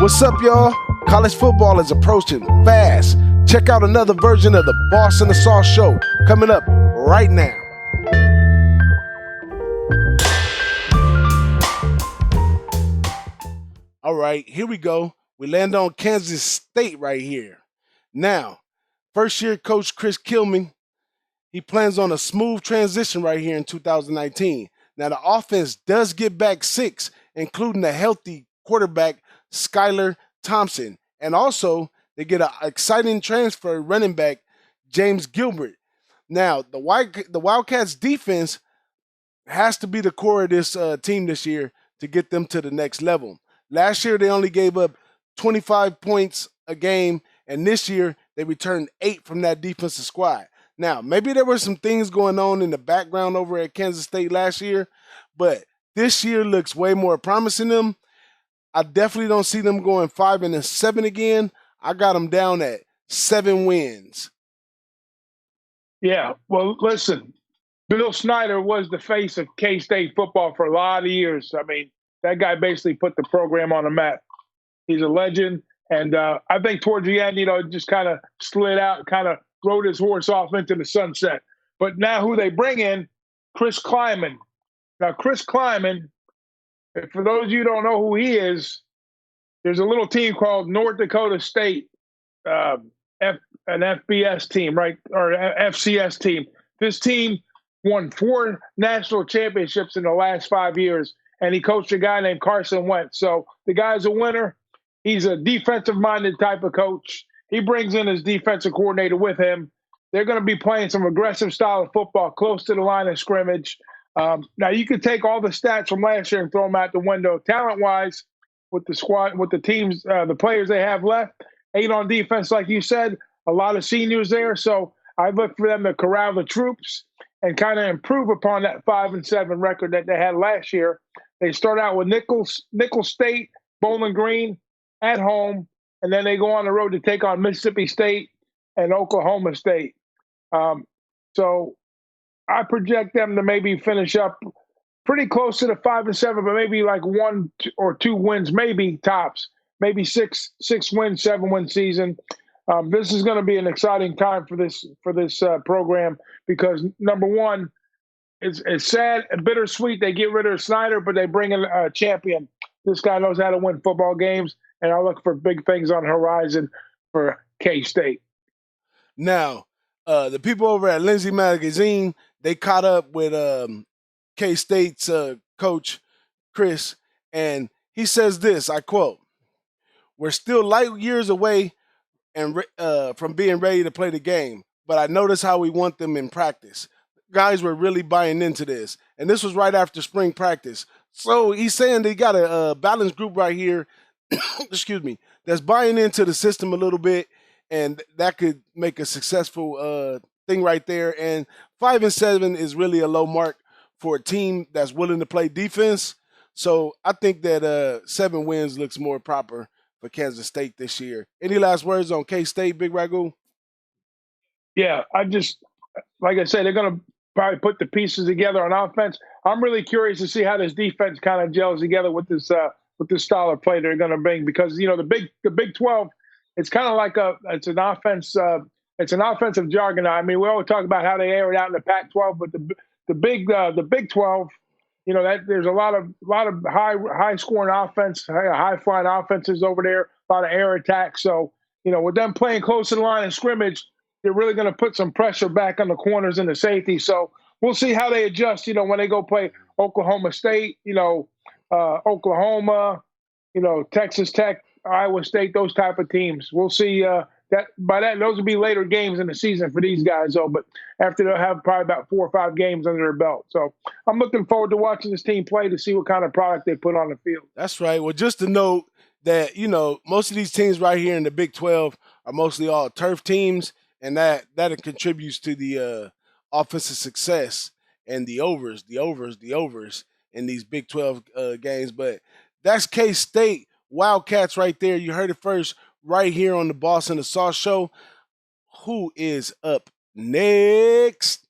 What's up, y'all? College football is approaching fast. Check out another version of the Boss and the Sauce show coming up right now. All right, here we go. We land on Kansas State right here. Now, first-year coach Chris Kilman, he plans on a smooth transition right here in 2019. Now, the offense does get back 6, including a healthy quarterback, Skylar Thompson. And also, they get an exciting transfer running back, James Gilbert. Now, the Wildcats defense has to be the core of this team this year to get them to the next level. Last year, they only gave up 25 points a game, and this year, they returned 8 from that defensive squad. Now, maybe there were some things going on in the background over at Kansas State last year, but this year looks way more promising them. I definitely don't see them going 5-7 again. I got them down at 7 wins. Yeah, well, listen, Bill Snyder was the face of K-State football for a lot of years. I mean, that guy basically put the program on the map. He's a legend, and I think towards the end, just kind of slid out, kind of rode his horse off into the sunset. But now who they bring in, Chris Kleiman. Now, Chris Kleiman, for those of you who don't know who he is, there's a little team called North Dakota State, an FBS team, right, or FCS team. This team won 4 national championships in the last 5 years, and he coached a guy named Carson Wentz. So the guy's a winner. He's a defensive-minded type of coach. He brings in his defensive coordinator with him. They're going to be playing some aggressive style of football close to the line of scrimmage. Now, you could take all the stats from last year and throw them out the window. Talent-wise, with the squad, with the teams, the players they have left, 8 on defense, like you said, a lot of seniors there. So I look for them to corral the troops and kind of improve upon that 5-7 record that they had last year. They start out with Nicholls State, Bowling Green at home, and then they go on the road to take on Mississippi State and Oklahoma State. So I project them to maybe finish up pretty close to the 5-7, but maybe like 1 or 2 wins, maybe tops, maybe 6 wins, 7-win season. This is going to be an exciting time for this program because number one, it's sad and bittersweet. They get rid of Snyder, but they bring in a champion. This guy knows how to win football games, and I look for big things on the horizon for K-State. Now, the people over at Lindsay Magazine, they caught up with K-State's coach, Chris, and he says this, I quote, "We're still light years away and from being ready to play the game, but I notice how we want them in practice. Guys were really buying into this, and this was right after spring practice. So he's saying they got a balanced group right here, excuse me, that's buying into the system a little bit, and that could make a successful thing right there. And 5-7 is really a low mark for a team that's willing to play defense. So I think that 7 wins looks more proper for Kansas State this year. Any last words on K-State, BigRagoo? Yeah, like I said, they're going to probably put the pieces together on offense. I'm really curious to see how this defense kind of gels together with this style of play they're going to bring because the Big 12, it's kind of like it's an offensive jargon. I mean, we always talk about how they air it out in the Pac-12, but the Big 12, that there's a lot of high scoring offense, high flying offenses over there, a lot of air attacks. So with them playing close to the line of scrimmage, they're really going to put some pressure back on the corners and the safety. So we'll see how they adjust, when they go play Oklahoma State, Oklahoma, Texas Tech, Iowa State, those type of teams. We'll see those will be later games in the season for these guys, though. But after they'll have probably about 4 or 5 games under their belt. So I'm looking forward to watching this team play to see what kind of product they put on the field. That's right. Well, just to note that, most of these teams right here in the Big 12 are mostly all turf teams. And that contributes to the offensive success and the overs in these Big 12 games. But that's K-State Wildcats right there. You heard it first right here on the Boss and the Sauce show. Who is up next?